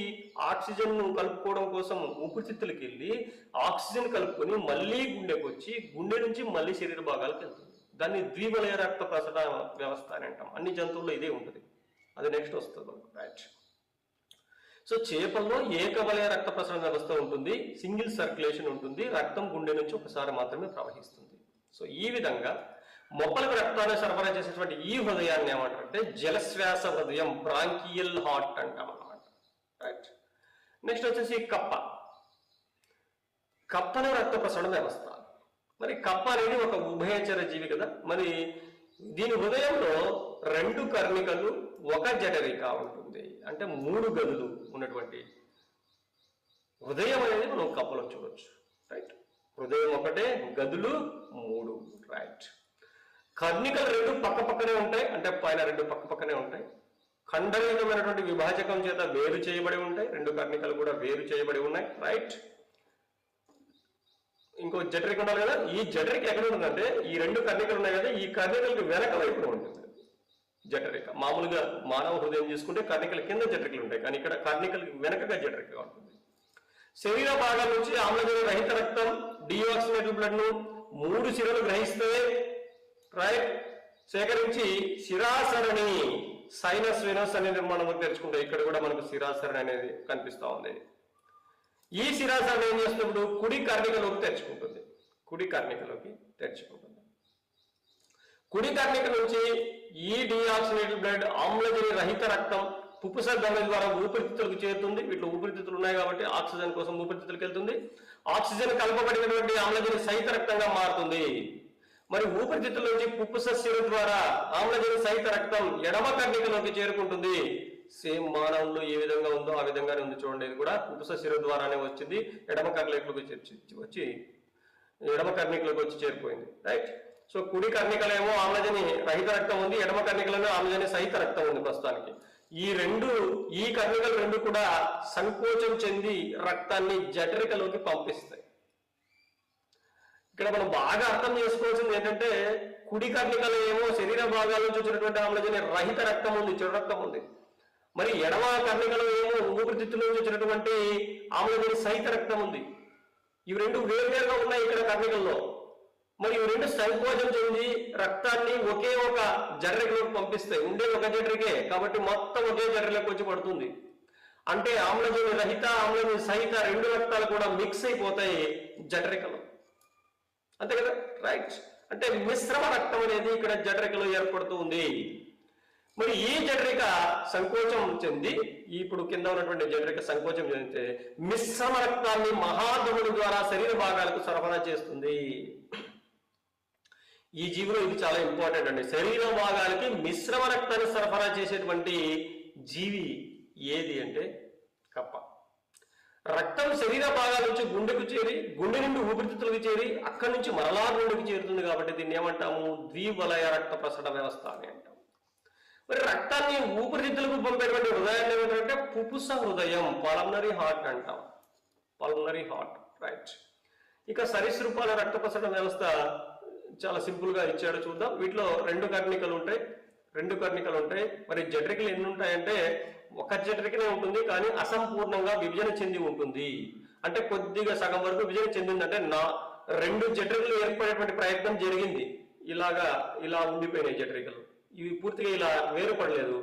ఆక్సిజన్ కలుపుకోవడం కోసం ఊపిరితిత్తులకి వెళ్ళి ఆక్సిజన్ కలుపుకొని మళ్ళీ గుండెకు వచ్చి, గుండె నుంచి మళ్ళీ శరీర భాగాలకు వెళ్తుంది. దాన్ని ద్వివలయ రక్త ప్రసరణ వ్యవస్థ అని అంటాం. అన్ని జంతువుల్లో ఇదే ఉంటుంది. అది నెక్స్ట్ వస్తుంది మనకు. రైట్. సో చేపల్లో ఏకవలయ రక్త ప్రసరణ వ్యవస్థ ఉంటుంది, సింగిల్ సర్క్యులేషన్ ఉంటుంది, రక్తం గుండె నుంచి ఒకసారి మాత్రమే ప్రవహిస్తుంది. సో ఈ విధంగా మొప్పలకు రక్తాన్ని సరఫరా చేసేటువంటి ఈ హృదయాన్ని ఏమంటారంటే జలశ్వాస హృదయం, బ్రాంకియల్ హార్ట్ అంటాం అన్నమాట. రైట్. నెక్స్ట్ వచ్చేసి కప్ప. కప్పల రక్త ప్రసరణ వ్యవస్థ. మరి కప్ప అనేది ఒక ఉభయచర జీవి కదా. మరి దీని హృదయంలో 2 కర్ణికలు, 1 జఠరిక ఉంటుంది. అంటే 3 గదులు ఉన్నటువంటి హృదయం అనేది మనం కప్పలో చూడొచ్చు. రైట్. హృదయం 1, గదులు 3. రైట్. కర్ణికలు 2 పక్క పక్కనే ఉంటాయి. అంటే పైన 2 పక్క పక్కనే ఉంటాయి. ఖండరహితమైనటువంటి విభాజకం చేత వేరు చేయబడి ఉంటాయి. 2 కర్ణికలు కూడా వేరు చేయబడి ఉన్నాయి. రైట్. ఇంకో జఠరిక ఉండాలి కదా. ఈ జఠరిక ఎక్కడ ఉంటుందంటే ఈ 2 కర్ణికలు ఉన్నాయి కదా, ఈ కర్ణికలకు వెనక వైపున ఉంటుంది జఠరిక. మామూలుగా మానవ హృదయం తీసుకుంటే కర్ణికల కింద జఠరికలు ఉంటాయి, కానీ ఇక్కడ కర్ణికలకు వెనకగా జఠరిక ఉంటుంది. శరీర భాగాల నుంచి ఆమ్లజని రహిత రక్తం, డిఆక్సినేటెడ్ బ్లడ్ ను 3 శిరలు గ్రహిస్తే, రైట్, సేకరించి శిరాసరణి, సైనస్ వెనస్ అనే నిర్మాణం తెరుచుకుంటాయి. ఇక్కడ కూడా మనకు శిరాసరణి అనేది కనిపిస్తా ఉంది. ఈ శిరాసరణి ఏం చేస్తున్నప్పుడు కుడి కర్ణికలోకి తెరుచుకుంటుంది. కుడి కర్ణిక నుంచి ఈ డిఆక్సినేటెడ్ బ్లడ్, ఆమ్లజని రహిత రక్తం పుప్పుస గంగ ద్వారా ఊపిరితిత్తులకు చేరుతుంది. వీటిలో ఊపిరితిత్తులు ఉన్నాయి కాబట్టి ఆక్సిజన్ కోసం ఊపిరితిత్తులకు వెళ్తుంది. ఆక్సిజన్ కలపబడినటువంటి ఆమ్లజని సహిత రక్తంగా మారుతుంది. మరి ఊపిరితిత్తుల నుంచి పుప్పుస శిర ద్వారా ఆమ్లజని సహిత రక్తం ఎడమ కర్ణికలోకి చేరుకుంటుంది. సేమ్ మానవుల్లో ఏ విధంగా ఉందో ఆ విధంగానే ఉంది. చూడండి, ఇది కూడా పుప్పుస శిర ద్వారానే వచ్చింది, ఎడమ కర్ణికలోకి వచ్చి చేరిపోయింది. రైట్. సో కుడి కర్ణికలేమో ఆమ్లజని రహిత రక్తం ఉంది, ఎడమ కర్ణికలలో ఆమ్లజని సహిత రక్తం ఉంది ప్రస్తుతానికి. ఈ కర్ణికలు 2 కూడా సంకోచం చెంది రక్తాన్ని జఠరికలోకి పంపిస్తాయి. ఇక్కడ మనం బాగా అర్థం చేసుకోవాల్సింది ఏంటంటే కుడి కర్ణికలు ఏమో శరీర భాగాల నుంచి వచ్చినటువంటి ఆమ్లజని రహిత రక్తం ఉంది, చెడు రక్తం ఉంది. మరి ఎడమ కర్ణికలు ఏమో ఊపిరితిత్తుల నుంచి వచ్చినటువంటి ఆమ్లజని సహిత రక్తం ఉంది. ఇవి 2 వేరువేరుగా ఉన్నాయి ఇక్కడ కర్ణికల్లో. మరి ఇవి 2 సంకోచం చెంది రక్తాన్ని ఒకే ఒక జఠరికలోకి పంపిస్తాయి. ఉండే ఒక జఠరికే కాబట్టి మొత్తం ఒకే జఠరిలోకి వచ్చి పడుతుంది. అంటే ఆమ్లజని రహిత, ఆమ్లజని సహిత 2 రక్తాలు కూడా మిక్స్ అయిపోతాయి జఠరికలో. అంతే కదా. రైట్. అంటే మిశ్రమ రక్తం అనేది ఇక్కడ జఠరికలో ఏర్పడుతూ ఉంది. మరి ఈ జఠరిక సంకోచం చెంది, ఇప్పుడు కింద ఉన్నటువంటి జఠరిక సంకోచం చెందితే మిశ్రమ రక్తాన్ని మహాధముని ద్వారా శరీర భాగాలకు సరఫరా చేస్తుంది. ఈ జీవిలో ఇది చాలా ఇంపార్టెంట్ అండి. శరీర భాగాలకి మిశ్రమ రక్తాన్ని సరఫరా చేసేటువంటి జీవి ఏది అంటే కప్ప. రక్తం శరీర భాగాల నుంచి గుండెకు చేరి, గుండె నుండి ఊపిరితిత్తులకు చేరి, అక్కడి నుంచి మరలా గుండెకు చేరుతుంది. కాబట్టి దీన్ని ఏమంటాము, ద్వివలయ రక్త ప్రసరణ వ్యవస్థ అని అంటాం. మరి రక్తాన్ని ఊపిరితిత్తులకు పంపేటువంటి హృదయాన్ని ఏమంటారంటే పుప్పుస హృదయం, పల్మనరీ హార్ట్ అంటాం. Pulmonary heart. రైట్. ఇక సరీసృపాల రక్త ప్రసరణ వ్యవస్థ చాలా సింపుల్ గా ఇచ్చాడు, చూద్దాం. వీటిలో 2 కర్ణికలు ఉంటాయి. మరి జఠరికలు ఎన్ని ఉంటాయంటే 1 జఠరికనే ఉంటుంది, కానీ అసంపూర్ణంగా విభజన చెంది ఉంటుంది. అంటే కొద్దిగా సగం వరకు విభజన చెందింది. అంటే రెండు జఠరికలు ఏర్పడేటువంటి ప్రయత్నం జరిగింది. ఇలా ఉండిపోయినాయి జఠరికలు. ఇవి పూర్తిగా ఇలా వేరుపడలేదు,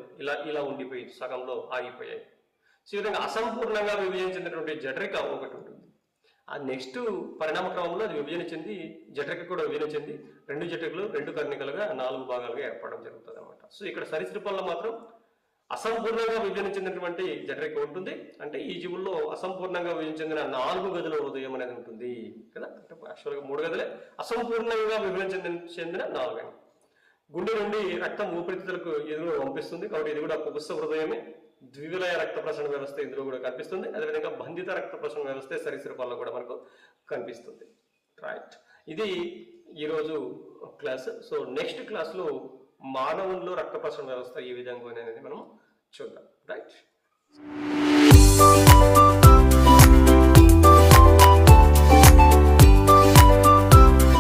ఇలా ఉండిపోయి సగంలో ఆగిపోయాయి. సో ఈ విధంగా అసంపూర్ణంగా విభజించినటువంటి జఠరిక ఒకటి ఉంటుంది. ఆ నెక్స్ట్ పరిణామ క్రమంలో అది విభజన చెంది జఠరిక కూడా విభజన చెంది రెండు జఠరికలు రెండు కర్ణికలుగా 4 భాగాలుగా ఏర్పడడం జరుగుతుంది అనమాట. సో ఇక్కడ సరీసృపాల్లో మాత్రం అసంపూర్ణంగా విభజన చెందినటువంటి జఠరిక ఉంటుంది. అంటే ఈ జీవుల్లో అసంపూర్ణంగా విభజన చెందిన 4 గదుల హృదయం అనేది ఉంటుంది కదా. అంటే యాక్చువల్గా 3 గదులే, అసంపూర్ణంగా విభజన చెందిన 4. గుండె నుండి రక్తం ఊపిరితిత్తులకు ఎదురు పంపిస్తుంది కాబట్టి ఇది కూడా కుబుస హృదయమే. ద్వివిలయ రక్త ప్రసరణ వ్యవస్థ ఇందులో కూడా కనిపిస్తుంది. అదేవిధంగా బంధిత రక్త ప్రసరణ వ్యవస్థ సరీసృపాల్లో కూడా మనకు కనిపిస్తుంది. రైట్, ఇది ఈరోజు క్లాస్. సో నెక్స్ట్ క్లాస్లో మానవుల్లో రక్త ప్రసరణ వ్యవస్థ ఏ విధంగా అనేది మనం చూద్దాం. రైట్.